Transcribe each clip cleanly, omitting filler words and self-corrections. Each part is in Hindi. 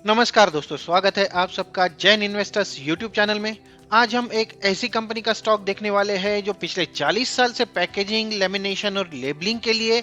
नमस्कार दोस्तों, स्वागत है आप सबका जैन इन्वेस्टर्स यूट्यूब चैनल में। आज हम एक ऐसी कंपनी का स्टॉक देखने वाले हैं जो पिछले 40 साल से पैकेजिंग, लेमिनेशन और लेबलिंग के लिए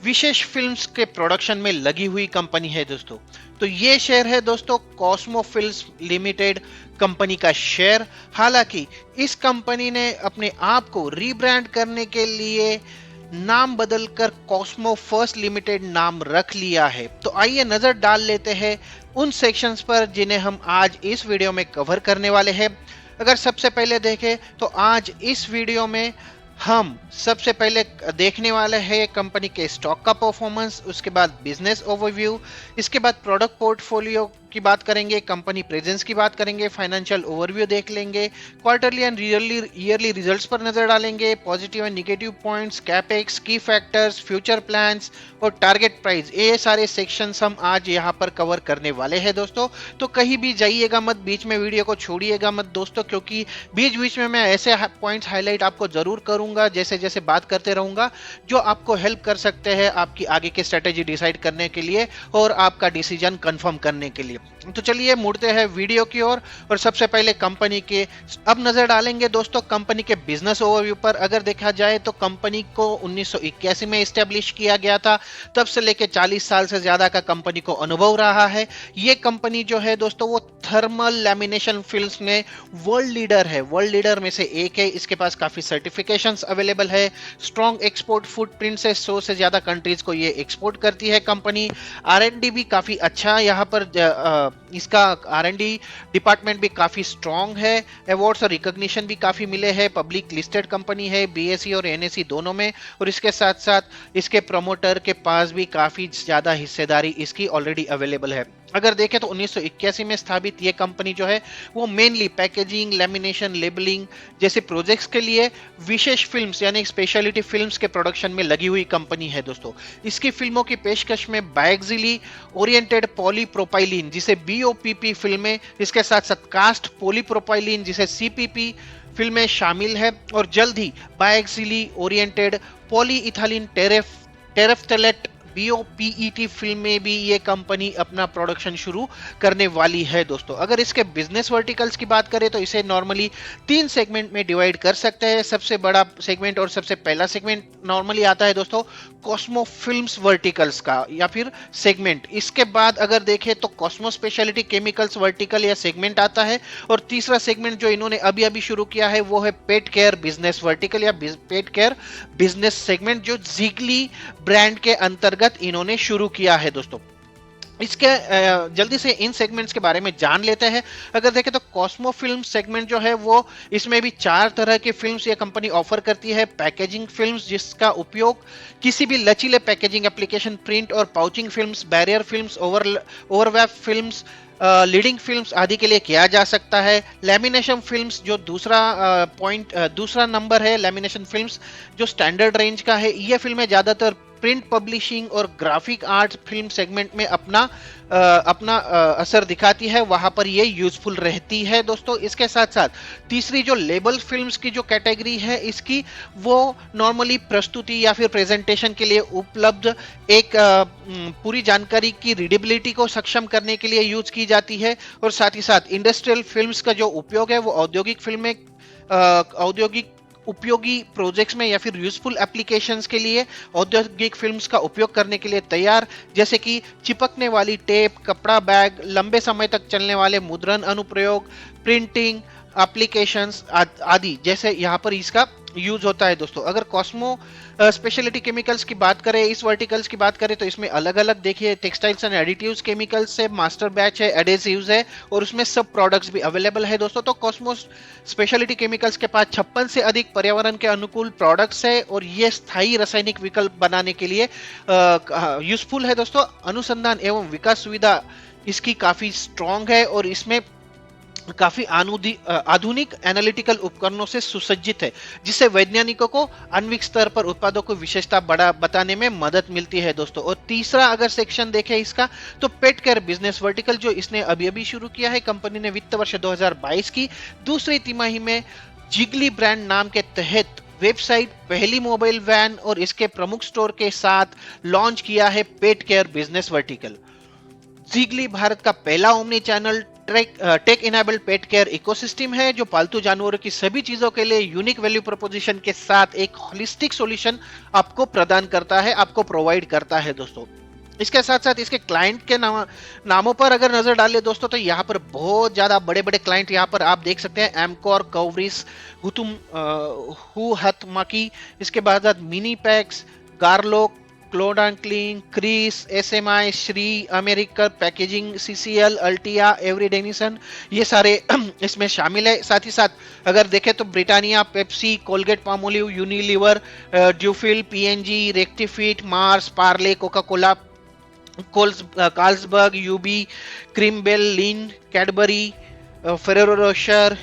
विशेष फिल्म्स के प्रोडक्शन में लगी हुई कंपनी है दोस्तों। तो ये शेयर है दोस्तों कॉस्मो फिल्म्स लिमिटेड कंपनी का शेयर। हालांकि इस कंपनी ने अपने आप को रीब्रांड करने के लिए नाम बदलकर कॉस्मो फर्स्ट लिमिटेड नाम रख लिया है। तो आइए नजर डाल लेते हैं उन सेक्शंस पर जिन्हें हम आज इस वीडियो में कवर करने वाले हैं। अगर सबसे पहले देखें तो आज इस वीडियो में हम सबसे पहले देखने वाले हैं कंपनी के स्टॉक का परफॉर्मेंस, उसके बाद बिजनेस ओवरव्यू, इसके बाद प्रोडक्ट पोर्टफोलियो की बात करेंगे, कंपनी प्रेजेंस की बात करेंगे, फाइनेंशियल ओवरव्यू देख लेंगे, क्वार्टरली एंड ईयरली रिजल्ट्स पर नजर डालेंगे, positive and negative points, capex, की फैक्टर्स, फ्यूचर प्लान्स और टारगेट प्राइस। ये सारे सेक्शंस हम आज यहाँ पर कवर करने वाले हैं दोस्तों। तो कहीं भी जाइएगा मत, बीच में वीडियो को छोड़िएगा मत दोस्तों, क्योंकि बीच बीच में मैं ऐसे पॉइंट्स हाईलाइट आपको जरूर करूंगा जैसे जैसे बात करते रहूंगा, जो आपको हेल्प कर सकते हैं आपकी आगे की स्ट्रेटेजी डिसाइड करने के लिए और आपका डिसीजन कंफर्म करने के लिए। तो चलिए मुड़ते हैं वीडियो की ओर और सबसे पहले कंपनी के अब नजर डालेंगे दोस्तों कंपनी के बिजनेस ओवरव्यू पर। अगर देखा जाए तो कंपनी को 1981 में एस्टेब्लिश किया गया था। तब से लेकर 40 साल से ज्यादा का कंपनी को अनुभव रहा है। ये कंपनी जो है दोस्तों वो थर्मल लैमिनेशन फिल्म्स में वर्ल्ड लीडर है, वर्ल्ड लीडर में से एक है। इसके पास काफी सर्टिफिकेशंस अवेलेबल है, स्ट्रॉन्ग एक्सपोर्ट फुटप्रिंट से 100 से ज्यादा कंट्रीज को ये एक्सपोर्ट करती है कंपनी। आर&डी भी काफी अच्छा यहाँ पर इसका आर&डी डिपार्टमेंट भी काफी स्ट्रॉन्ग है। अवार्ड्स और रिकॉग्निशन भी काफी मिले हैं। पब्लिक लिस्टेड कंपनी है बीएसई और एनएसई दोनों में, और इसके साथ साथ इसके प्रमोटर के पास भी काफी ज्यादा हिस्सेदारी इसकी ऑलरेडी अवेलेबल है। अगर देखें तो 1981 में स्थापित ये कंपनी जो है वो मेनली पैकेजिंग, लेमिनेशन, लेबलिंग जैसे प्रोजेक्ट्स के लिए विशेष फिल्म्स यानी स्पेशलिटी फिल्म्स के प्रोडक्शन में लगी हुई कंपनी है दोस्तों। इसकी फिल्मों की पेशकश में बायक्सिली ओरिएंटेड पॉलीप्रोपाइलीन जिसे बीओपीपी फिल्में, इसके साथ साथ कास्ट पॉलीप्रोपाइलीन जिसे सीपीपी फिल्में शामिल है, और जल्द ही बायक्सिली ओरिएंटेड पॉलीइथाइलिन टेरेफ्थलेट बीओपीईटी फिल्म में भी ये कंपनी अपना प्रोडक्शन शुरू करने वाली है दोस्तों। अगर इसके बिजनेस वर्टिकल्स की बात करें तो इसे नॉर्मली 3 सेगमेंट में डिवाइड कर सकते हैं। सबसे बड़ा सेगमेंट और सबसे पहला सेगमेंट नॉर्मली आता है दोस्तों कॉस्मो फिल्म्स वर्टिकल्स का या फिर सेगमेंट। इसके बाद अगर देखें तो कॉस्मो स्पेशलिटी केमिकल्स वर्टिकल या सेगमेंट आता है, और तीसरा सेगमेंट जो इन्होंने अभी अभी शुरू किया है वो है पेट केयर बिजनेस वर्टिकल या पेट केयर बिजनेस सेगमेंट, जो जिगली ब्रांड के अंतर्गत इन्होंने शुरू किया है दोस्तों। इसके जल्दी से इन सेगमेंट्स के बारे में जान लेते हैं। अगर देखें तो कॉस्मो फिल्म सेगमेंट जो है वो इसमें भी 4 तरह के फिल्म्स ये कंपनी ऑफर करती है। पैकेजिंग फिल्म्स जिसका उपयोग किसी भी लचीले पैकेजिंग एप्लीकेशन, प्रिंट और pouching films, barrier films, overlap films, leading films आदि के लिए किया जा सकता है। लेमिनेशन फिल्म्स जो दूसरा नंबर है, लेमिनेशन फिल्म्स जो स्टैंडर्ड रेंज का है। ये फिल्में ज्यादातर प्रिंट पब्लिशिंग और ग्राफिक आर्ट फिल्म सेगमेंट में अपना असर दिखाती है, वहां पर ये यूजफुल रहती है दोस्तों। इसके साथ साथ तीसरी जो लेबल फिल्म्स की जो कैटेगरी है इसकी, वो नॉर्मली प्रस्तुति या फिर प्रेजेंटेशन के लिए उपलब्ध एक पूरी जानकारी की रीडेबिलिटी को सक्षम करने के लिए यूज की जाती है। और साथ ही साथ इंडस्ट्रियल फिल्म्स का जो उपयोग है वो औद्योगिक उपयोगी प्रोजेक्ट्स में या फिर यूजफुल एप्लीकेशंस के लिए औद्योगिक फिल्म्स का उपयोग करने के लिए तैयार, जैसे कि चिपकने वाली टेप, कपड़ा बैग, लंबे समय तक चलने वाले मुद्रण अनुप्रयोग, प्रिंटिंग एप्लीकेशंस आदि जैसे यहाँ पर इसका यूज होता है दोस्तों। अगर कॉस्मो स्पेशलिटी केमिकल्स की बात करें, इस वर्टिकल्स की बात करें तो इसमें अलग अलग देखिए टेक्सटाइल्स एंड एडिटिव्स केमिकल्स है, मास्टर बैच है, एडेसिव्स है, और उसमें सब प्रोडक्ट्स भी अवेलेबल है दोस्तों। तो कॉस्मो स्पेशलिटी केमिकल्स के पास 56 से अधिक पर्यावरण के अनुकूल प्रोडक्ट्स है, और ये स्थायी रासायनिक विकल्प बनाने के लिए यूजफुल है दोस्तों। अनुसंधान एवं विकास सुविधा इसकी काफी स्ट्रॉन्ग है, और इसमें काफी आधुनिक एनालिटिकल उपकरणों से सुसज्जित है, जिससे वैज्ञानिकों को आणविक स्तर पर उत्पादों को विशेषता बताने में मदद मिलती है दोस्तों। और तीसरा अगर सेक्शन देखें इसका, तो पेट केयर बिजनेस वर्टिकल जो इसने अभी अभी शुरू किया है। कंपनी ने वित्त वर्ष 2022 की दूसरी तिमाही में जिगली ब्रांड नाम के तहत वेबसाइट, पहली मोबाइल वैन और इसके प्रमुख स्टोर के साथ लॉन्च किया है pet care business vertical. Zigly Bharat का पहला omni channel tech enabled pet care ecosystem है जो पालतू जानवरों की सभी चीजों के लिए यूनिक वैल्यू प्रोपोजिशन के साथ एक होलिस्टिक सॉल्यूशन आपको प्रदान करता है, आपको प्रोवाइड करता है दोस्तों। इसके साथ साथ इसके क्लाइंट के नामों पर अगर नजर डालें दोस्तों तो यहाँ पर बहुत ज्यादा बड़े बड़े क्लाइंट यहाँ पर आप देख सकते हैं। एमकॉर, कवरिस, हुतुम, हु हतमाकी, इसके बाद mini packs, Garlock, Clondalkin, क्रीस, SMI, Shree, American packaging, CCL, अल्टिया, एवरी डेनिसन, ये सारे इसमें शामिल है। साथ ही साथ अगर देखें तो Britannia, Pepsi, Colgate Palmolive, Unilever, ड्यूफिल, पीएनजी, रेक्टिफिट, Mars, Parle, Coca Cola, Carlsberg, UB, Creambell, लिन, कैडबरी, फेरेरो रोशर,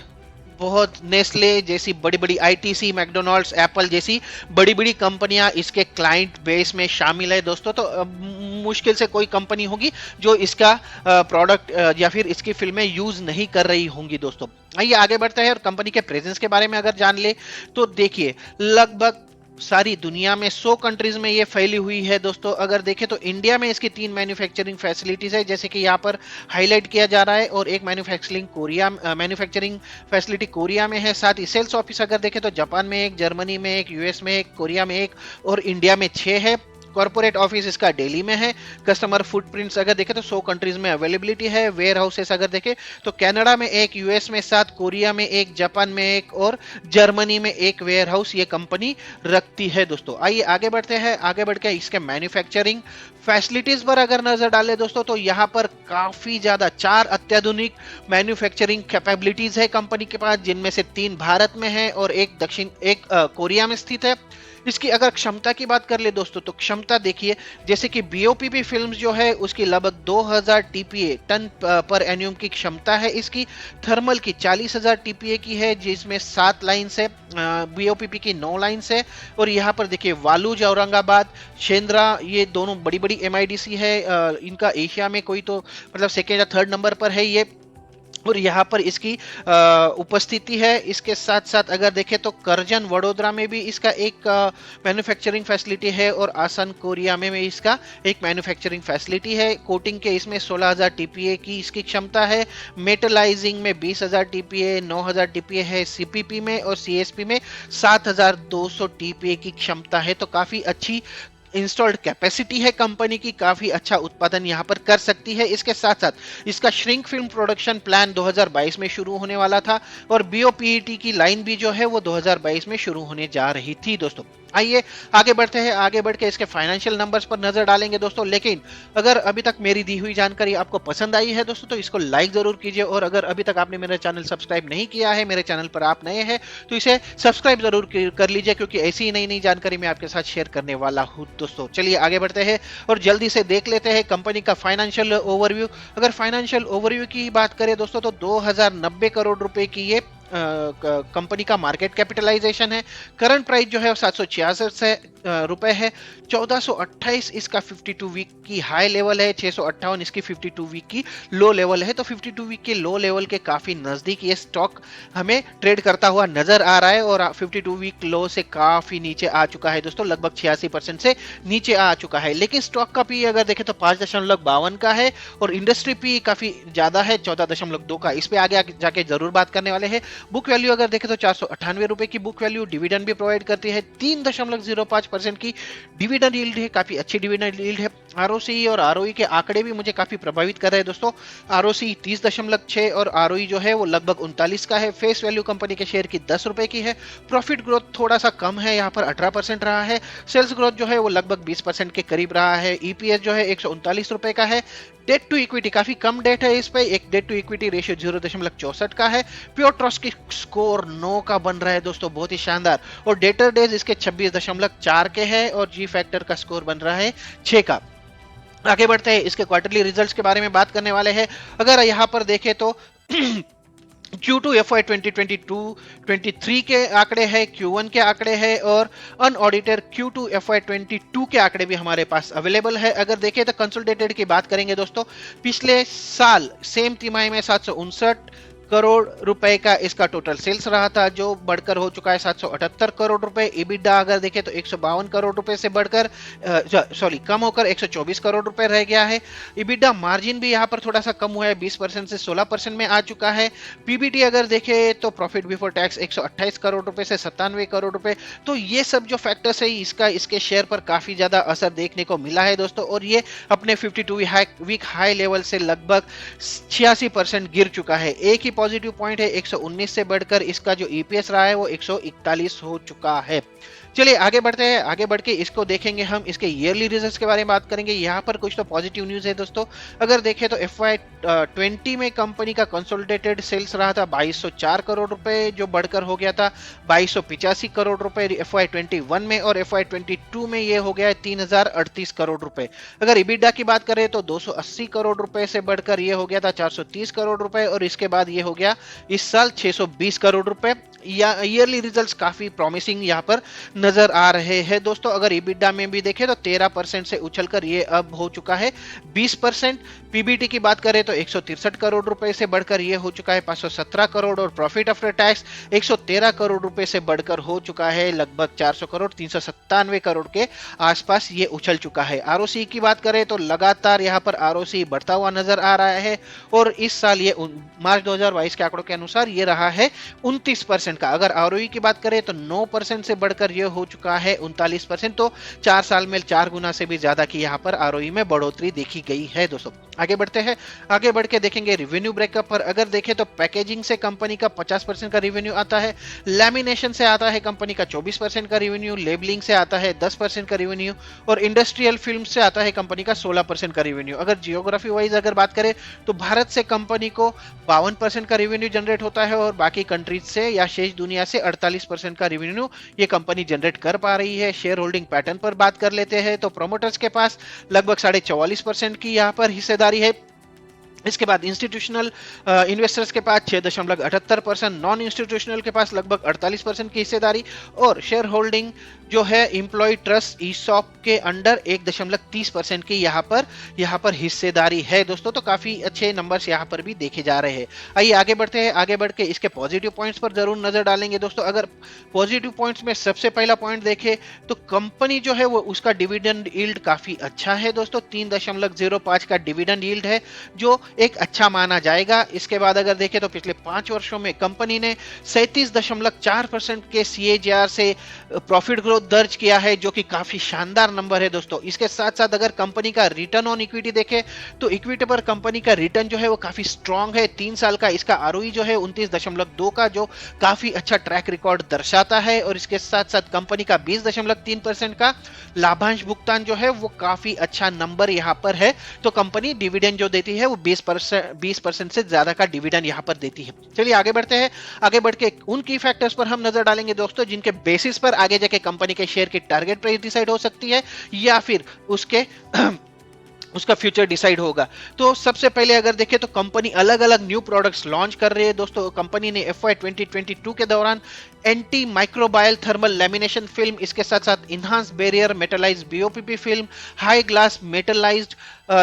बहुत नेस्ले जैसी बड़ी बड़ी आईटीसी, मैकडोनल्ड्स, एप्पल जैसी बड़ी बड़ी कंपनियां इसके क्लाइंट बेस में शामिल है दोस्तों। तो मुश्किल से कोई कंपनी होगी जो इसका प्रोडक्ट या फिर इसकी फिल्में यूज नहीं कर रही होंगी दोस्तों। आइए आगे बढ़ते हैं और कंपनी के प्रेजेंस के बारे में अगर जान ले तो देखिए लगभग सारी दुनिया में 100 कंट्रीज में ये फैली हुई है दोस्तों। अगर देखें तो इंडिया में इसकी 3 मैन्युफैक्चरिंग फैसिलिटीज है जैसे कि यहाँ पर हाईलाइट किया जा रहा है, और एक मैन्युफैक्चरिंग फैसिलिटी कोरिया में है। साथ ही सेल्स ऑफिस अगर देखें तो जापान में एक, जर्मनी में एक, यूएस में एक, कोरिया में एक और इंडिया में 6 है। कॉर्पोरेट ऑफिस इसका दिल्ली में है। कस्टमर फुटप्रिंट्स अगर देखें तो 100 कंट्रीज में अवेलेबिलिटी है। वेयर हाउसेस अगर देखें तो कनाडा में एक, यूएस में 7, कोरिया में एक, जापान में एक और जर्मनी में एक वेयर हाउस ये कंपनी रखती है दोस्तों। आइए आगे बढ़ते हैं। आगे बढ़ के इसके मैन्युफैक्चरिंग फैसिलिटीज पर अगर नजर डालें दोस्तों तो यहाँ पर काफी ज्यादा 4 अत्याधुनिक मैन्युफैक्चरिंग कैपेबिलिटीज है कंपनी के पास, जिनमें से 3 भारत में है और एक कोरिया में स्थित है। इसकी अगर क्षमता की बात कर ले दोस्तों तो क्षमता देखिए जैसे कि बीओपीपी फिल्म्स जो है उसकी लगभग 2000 टीपीए टन पर एन्यूम की क्षमता है। इसकी थर्मल की 40,000 टीपीए की है जिसमें 7 लाइन्स है, बीओपीपी की 9 लाइन्स है। और यहाँ पर देखिए वालूज औरंगाबाद, शेंद्रा, ये दोनों बड़ी बड़ी एमआईडीसी है। इनका एशिया में कोई तो मतलब सेकेंड या थर्ड नंबर पर है ये, और यहाँ पर इसकी उपस्थिति है। इसके साथ साथ अगर देखें तो करजन वडोदरा में भी इसका एक मैन्युफैक्चरिंग फैसिलिटी है और आसान कोरिया में इसका एक मैन्युफैक्चरिंग फैसिलिटी है। कोटिंग के इसमें 16,000 टीपीए की इसकी क्षमता है। मेटलाइजिंग में 20,000 टीपीए, 9,000 टीपीए है सीपीपी में, और सीएसपी में 7,200 टीपीए की क्षमता है। तो काफी अच्छी इंस्टॉल्ड कैपेसिटी है कंपनी की, काफी अच्छा उत्पादन यहां पर कर सकती है। इसके साथ साथ इसका श्रिंक फिल्म प्रोडक्शन प्लान 2022 में शुरू होने वाला था और बीओपीईटी की लाइन भी जो है वो 2022 में शुरू होने जा रही थी दोस्तों। आइए आगे बढ़ते हैं। आगे बढ़ के इसके फाइनेंशियल नंबर्स पर नजर डालेंगे दोस्तों। लेकिन अगर अभी तक मेरी दी हुई जानकारी आपको पसंद आई है दोस्तों तो इसको लाइक जरूर कीजिए, और अगर अभी तक आपने मेरा चैनल सब्सक्राइब नहीं किया है, मेरे चैनल पर आप नए हैं तो इसे सब्सक्राइब जरूर कर लीजिए, क्योंकि ऐसी ही नई नई जानकारी मैं आपके साथ शेयर करने वाला हूं दोस्तों। चलिए आगे बढ़ते हैं और जल्दी से देख लेते हैं कंपनी का फाइनेंशियल ओवरव्यू। अगर फाइनेंशियल ओवरव्यू की बात करें दोस्तों तो 2090 करोड़ रुपए की ये कंपनी का मार्केट कैपिटलाइजेशन है। करंट प्राइस जो है 766 रुपए है। 1428 इसका 52 वीक की हाई लेवल है, 658 इसकी 52 वीक की लो लेवल है। तो 52 वीक के लो लेवल के काफी नजदीक ये स्टॉक हमें ट्रेड करता हुआ नजर आ रहा है, और 52 वीक लो से काफी नीचे आ चुका है दोस्तों, लगभग 86% से नीचे आ चुका है। लेकिन स्टॉक का पी अगर देखें तो 5.52 का है, और इंडस्ट्री पी काफी ज्यादा है 14.2 का। इस पे आगे जाके जरूर बात करने वाले हैं। बुक वैल्यू अगर देखें तो 498 रुपए की बुक वैल्यू, डिविडेंड भी प्रोवाइड करती है। 3.05% की डिविडेंड यील्ड है, काफी अच्छी डिविडेंड यील्ड है। आरओसी और आरओई के आंकड़े भी मुझे काफी प्रभावित कर रहे हैं दोस्तों। आरओसी 30.6 और आरओई जो है वो लगभग 39 का है। फेस वैल्यू कंपनी के शेयर की 10 रुपए की है। प्रॉफिट ग्रोथ थोड़ा सा कम है, यहाँ पर 18% रहा है। सेल्स ग्रोथ जो है वो लगभग 20% के करीब रहा है। ईपीएस जो है 139 रुपए का है। डेट टू इक्विटी काफी कम डेट है इस पे, एक डेट टू इक्विटी रेशियो 0.64 का है। प्योर ट्रस्ट की स्कोर 9 का बन रहा है दोस्तों, बहुत ही शानदार। और डेटर डेज इसके 26.4 के है, और जी फैक्टर का स्कोर बन रहा है 6 का। आगे बढ़ते हैं, इसके क्वार्टरली रिजल्ट्स के बारे में बात करने वाले हैं। अगर यहाँ पर देखें तो Q2 FY 2022-23 के आंकड़े हैं, Q1 के आंकड़े हैं, और अनऑडिटेड Q2 FY 22 के आंकड़े भी हमारे पास अवेलेबल है। अगर देखें तो कंसोलिडेटेड की बात करेंगे दोस्तों, पिछले साल सेम तिमाही में 759 करोड़ रुपए का इसका टोटल सेल्स रहा था, जो बढ़कर हो चुका है 778 करोड़ रुपए। EBITDA अगर देखें तो 152 करोड़ रुपए से बढ़कर कम होकर 124 करोड़ रुपए रह गया है। EBITDA मार्जिन भी यहाँ पर थोड़ा सा कम हुआ है, 20% से 16% में आ चुका है। PBT अगर देखें तो प्रॉफिट बिफोर टैक्स 128 करोड़ रुपए से 97 करोड़ रुपए। तो ये सब जो फैक्टर्स है इसका इसके शेयर पर काफी ज्यादा असर देखने को मिला है दोस्तों, और ये अपने 52 वीक हाई लेवल से लगभग 86% गिर चुका है। एक ही पॉजिटिव पॉइंट है, 119 से बढ़कर इसका जो ईपीएस रहा है वो 141 हो चुका है। चलिए आगे बढ़ते हैं। आगे बढ़ के इसको देखेंगे हम, इसके ईयरली रिजल्ट्स के बारे में बात करेंगे। यहाँ पर कुछ तो पॉजिटिव न्यूज है दोस्तों। अगर देखें तो FY20 में कंपनी का कंसोलिडेटेड सेल्स रहा था 2204 करोड़ रुपए, जो बढ़कर हो गया था 2285 करोड़ रुपए FY21 में, और FY22 में ये हो गया है 3038 करोड़ रुपए। अगर EBITDA की बात करें तो 280 करोड़ रुपए से बढ़कर ये हो गया था 430 करोड़ रुपए, और इसके बाद ये हो गया इस साल 620 करोड़ रुपए। ईयरली रिजल्ट्स काफी प्रॉमिसिंग यहाँ पर नजर आ रहे हैं दोस्तों। अगर EBITDA में भी देखें तो 13% से उछलकर ये अब हो चुका है 20%। PBT की बात करें तो 163 करोड़ रुपए से बढ़कर ये हो चुका है 517 करोड़, और प्रॉफिट आफ्टर टैक्स 113 करोड़ रुपए से बढ़कर हो चुका है लगभग 400 करोड़, 397 करोड़ के आसपास ये उछल चुका है। ROC की बात करें तो लगातार यहाँ पर ROC बढ़ता हुआ नजर आ रहा है, और इस साल ये मार्च 2022 के आंकड़ों के अनुसार ये रहा है 29% का। अगर ROE की बात करें तो 9% से बढ़कर ये हो चुका है 39%। तो 4 साल में 4 गुना से भी ज्यादा की यहाँ पर ROE में बढ़ोतरी देखी गई है दोस्तों। आगे बढ़ते हैं। आगे बढ़ के देखेंगे रिवेन्यू ब्रेकअप पर। अगर देखें तो पैकेजिंग से कंपनी का 50% का रिवेन्यू आता है, लैमिनेशन से आता है कंपनी का 24% का रिवेन्यू, लेबलिंग से आता है 10% का रिवेन्यू, और इंडस्ट्रियल फिल्म से आता है कंपनी का 16% का रिवेन्यू। अगर जियोग्राफी वाइज अगर बात करें तो भारत से कंपनी को 52% का रिवेन्यू जनरेट होता है, और बाकी कंट्रीज से या शेष दुनिया से 48% का रिवेन्यू ये कंपनी जनरेट कर पा रही है। शेयर होल्डिंग पैटर्न पर बात कर लेते हैं तो प्रोमोटर्स के पास लगभग 44.5% की यहाँ पर हिस्सेदारी है। इसके बाद इंस्टीट्यूशनल इन्वेस्टर्स के पास 6.78%, नॉन इंस्टीट्यूशनल के पास लगभग 48% की हिस्सेदारी, और शेयर होल्डिंग जो है एम्प्लॉय ट्रस्ट ईसॉप के अंडर 1.30% की यहाँ पर हिस्सेदारी है दोस्तों। तो काफी अच्छे नंबर्स यहाँ पर भी देखे जा रहे हैं। आइए आगे बढ़ते हैं। आगे बढ़ के इसके पॉजिटिव पॉइंट्स पर जरूर नजर डालेंगे दोस्तों। अगर पॉजिटिव पॉइंट्स में सबसे पहला पॉइंट देखें तो कंपनी जो है वो उसका डिविडेंड यील्ड काफी अच्छा है दोस्तों, 3.05 का डिविडेंड यील्ड है, जो एक अच्छा माना जाएगा। इसके बाद अगर देखें तो पिछले 5 वर्षों में कंपनी ने 37.4% के CAGR से प्रॉफिट ग्रोथ दर्ज किया है, जो कि काफी शानदार नंबर है दोस्तों। इसके साथ साथ अगर कंपनी का रिटर्न ऑन इक्विटी देखें तो इक्विटी पर कंपनी का रिटर्न जो है वो काफी स्ट्रांग है। 3 साल का इसका ROE जो है 29.2 का, जो काफी अच्छा ट्रैक रिकॉर्ड दर्शाता है। और इसके साथ साथ कंपनी का 20.3% का लाभांश भुगतान जो है वो काफी अच्छा नंबर यहाँ पर है। तो कंपनी डिविडेंड जो देती है वो 20% से ज्यादा का डिविडेंड यहाँ पर देती है। चलिए आगे बढ़ते हैं। आगे बढ़ के उन की फैक्टर्स पर हम नजर डालेंगे दोस्तों, जिनके बेसिस पर आगे जाके कंपनी के शेयर की टारगेट प्राइस डिसाइड हो सकती है, या फिर उसका फ्यूचर डिसाइड होगा। तो सबसे पहले अगर देखें तो कंपनी अलग अलग न्यू प्रोडक्ट्स लॉन्च कर रही है दोस्तों। कंपनी ने FY 2022 के दौरान anti microbial thermal lamination film, इसके साथ साथ enhance barrier metallized BOPP film, high gloss metallized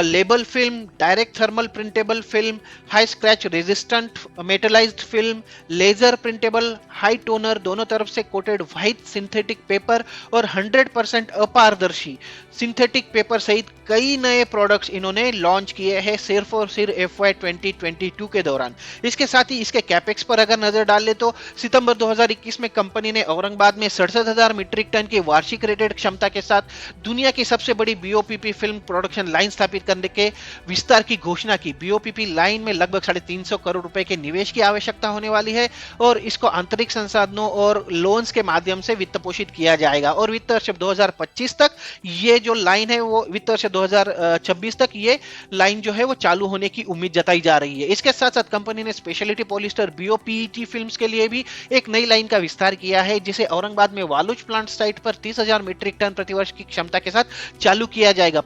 label film, direct thermal printable film, high scratch resistant metallized film, laser printable, high toner दोनों तरफ से कोटेड व्हाइट सिंथेटिक पेपर, और 100% अपारदर्शी सिंथेटिक पेपर सहित कई नए प्रोडक्ट्स इन्होंने लॉन्च किए हैं सिर्फ और सिर्फ FY 2022 के दौरान। इसके साथ ही इसके कैपेक्स पर अगर नजर डाल ले तो सितंबर 2021 में कंपनी ने औरंगाबाद में 67,000 मीट्रिक टन की वार्षिक रेटेड क्षमता के साथ दुनिया की सबसे बड़ी BOPP फिल्म प्रोडक्शन लाइन स्थापित करने के विस्तार की घोषणा की। BOPP लाइन में लगभग 350 करोड़ रुपए के निवेश की आवश्यकता होने वाली है, और इसको आंतरिक संसाधनों और लोन्स के माध्यम से वित्त पोषित किया जाएगा। और वित्त वर्ष 2025 तक ये जो लाइन है वो वित्त वर्ष 2026 तक ये लाइन जो है वो चालू होने की उम्मीद जताई जा रही है। इसके साथ साथ कंपनी ने स्पेशलिटी पॉलिस्टर BOPET फिल्म्स के लिए भी एक नई लाइन का विस्तार किया है, जिसे औरंगाबाद में वालुज प्लांट साइट पर 30,000 मीट्रिक टन प्रतिवर्ष की क्षमता के साथ चालू किया जाएगा।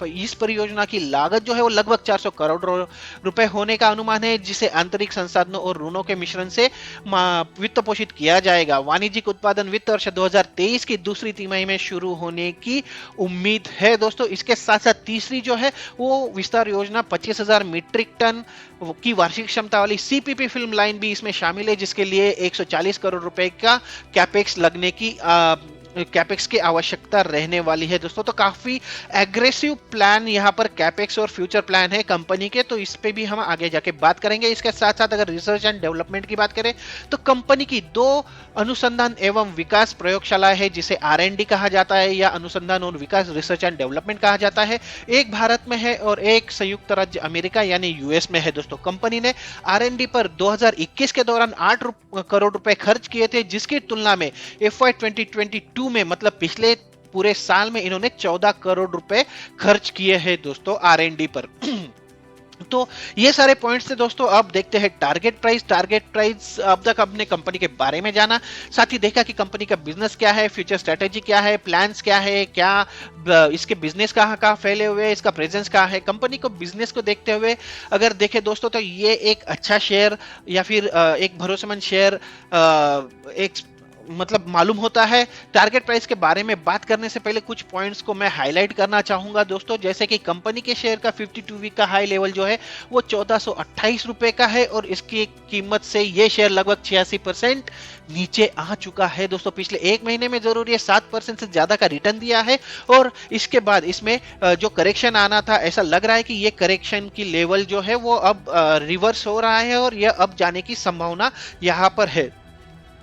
इस परियोजना की लागत जो है वो लगभग 400 करोड़ रुपए होने का अनुमान है, जिसे आंतरिक संसाधनों और ऋणों के मिश्रण से वित्त पोषित किया जाएगा। वाणिज्यिक उत्पादन वित्त वर्ष 2023 की दूसरी तिमाही में शुरू होने की उम्मीद है दोस्तों। इसके साथ साथ तीसरी जो है वो विस्तार योजना 25,000 मीट्रिक टन की वार्षिक क्षमता वाली सीपीपी फिल्म लाइन भी इसमें शामिल है, जिसके लिए 140 करोड़ रुपए का कैपेक्स लगने की कैपेक्स की आवश्यकता रहने वाली है दोस्तों। तो काफी एग्रेसिव प्लान यहाँ पर कैपेक्स और फ्यूचर प्लान है कंपनी के, तो इस पे भी हम आगे जाके बात करेंगे। इसके साथ साथ अगर रिसर्च एंड डेवलपमेंट की बात करें तो कंपनी की 2 अनुसंधान एवं विकास प्रयोगशाला है, जिसे R&D कहा जाता है या अनुसंधान और विकास रिसर्च एंड डेवलपमेंट कहा जाता है। एक भारत में है और एक संयुक्त राज्य अमेरिका यानी यूएस में है दोस्तों। कंपनी ने R&D पर 2021 के दौरान 8 करोड़ रुपए खर्च किए थे, जिसकी तुलना में FY 2022 में मतलब पिछले पूरे साल में इन्होंने 14 करोड़ रुपए खर्च किए हैं दोस्तों R&D पर। तो ये सारे पॉइंट्स थे दोस्तों। अब देखते हैं टारगेट प्राइस। अब तक आपने कंपनी के बारे में जाना, साथ ही देखा कि कंपनी का बिजनेस क्या है, फ्यूचर स्ट्रेटेजी क्या है, प्लान्स क्या है, क्या इसके बिजनेस कहाँ फैले हुए हैं, इसका प्रेजेंस कहाँ है। कंपनी को बिजनेस को देखते हुए अगर देखें दोस्तों तो ये एक अच्छा शेयर या फिर एक भरोसेमंद शेयर एक मतलब मालूम होता है। टारगेट प्राइस के बारे में बात करने से पहले कुछ पॉइंट्स को मैं हाईलाइट करना चाहूंगा दोस्तों, जैसे कि कंपनी के शेयर का 52 वीक का हाई लेवल जो है वो 1428 रुपए का है और इसकी कीमत से ये शेयर लगभग 86% नीचे आ चुका है दोस्तों। पिछले एक महीने में जरूर ये 7% से ज्यादा का रिटर्न दिया है और इसके बाद इसमें जो करेक्शन आना था, ऐसा लग रहा है कि ये करेक्शन की लेवल जो है वो अब रिवर्स हो रहा है और यह अब जाने की संभावना यहाँ पर है।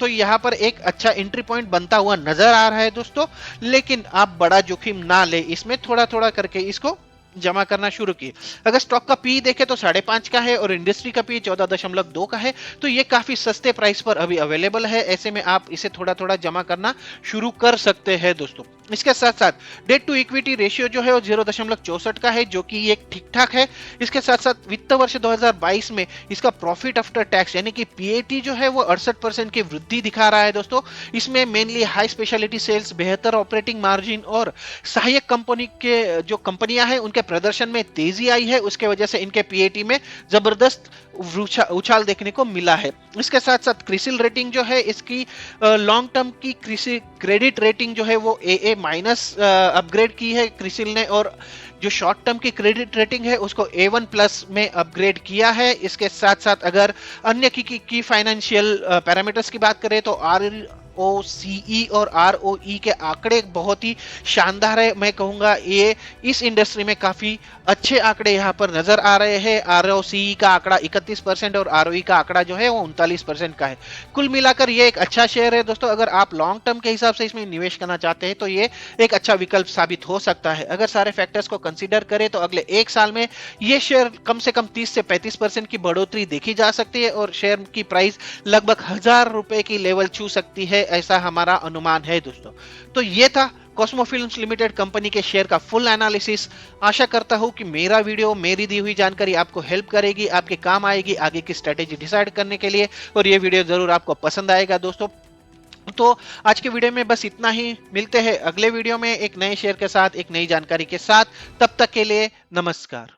तो यहाँ पर एक अच्छा एंट्री पॉइंट बनता हुआ नजर आ रहा है दोस्तों, लेकिन आप बड़ा जोखिम ना ले, इसमें थोड़ा थोड़ा करके इसको जमा करना शुरू की। अगर स्टॉक का पी देखे तो 5.5 का है और इंडस्ट्री का पी 14.2 का है, तो ये काफी सस्ते प्राइस पर अभी अवेलेबल है। ऐसे में आप इसे थोड़ा थोड़ा जमा करना शुरू कर सकते हैं दोस्तों। इसके साथ साथ डेट टू इक्विटी रेशियो जो है वो 0.64 का है, जो कि एक ठीक ठाक है। इसके साथ साथ वित्त वर्ष 2022 में इसका प्रॉफिट आफ्टर टैक्स यानी कि पीएटी जो है वो 68% की वृद्धि दिखा रहा है दोस्तों। इसमें मेनली हाई स्पेशलिटी सेल्स, बेहतर ऑपरेटिंग मार्जिन और सहायक कंपनी के जो कंपनियां हैं उनके प्रदर्शन में तेजी आई है, उसके वजह से इनके पीएटी में जबरदस्त उछाल देखने को मिला है। इसके साथ साथ क्रिसिल रेटिंग जो है इसकी लॉन्ग टर्म की क्रेडिट रेटिंग जो है वो AA माइनस अपग्रेड की है क्रिसिल ने, और जो शॉर्ट टर्म की क्रेडिट रेटिंग है उसको A1 प्लस में अपग्रेड किया है। इसके साथ साथ अगर अन्य की फाइनेंशियल पैरामीटर्स की बात करें तो ROCE और ROE के आंकड़े बहुत ही शानदार है। मैं कहूंगा ये इस इंडस्ट्री में काफी अच्छे आंकड़े यहाँ पर नजर आ रहे हैं। ROCE का आंकड़ा 31% और ROE का आंकड़ा जो है वो 39% का है। कुल मिलाकर ये एक अच्छा शेयर है दोस्तों। अगर आप लॉन्ग टर्म के हिसाब से इसमें निवेश करना चाहते हैं तो ये एक अच्छा विकल्प साबित हो सकता है। अगर सारे फैक्टर्स को कंसीडर करें तो अगले एक साल में ये शेयर कम से कम 30 से 35% की बढ़ोतरी देखी जा सकती है और शेयर की प्राइस लगभग 1000 रुपए की लेवल छू सकती है, ऐसा हमारा अनुमान है दोस्तों। तो ये था कॉस्मो फिल्म्स लिमिटेड कंपनी के शेयर का फुल एनालिसिस। आशा करता हूं कि मेरा वीडियो, मेरी दी हुई जानकारी आपको हेल्प करेगी, आपके काम आएगी आगे की स्ट्रेटेजी डिसाइड करने के लिए, और ये वीडियो जरूर आपको पसंद आएगा दोस्तों। तो आज के वीडियो में बस इतना ही। मिलते हैं अगले वीडियो में एक नए शेयर के साथ, एक नई जानकारी के साथ। तब तक के लिए नमस्कार।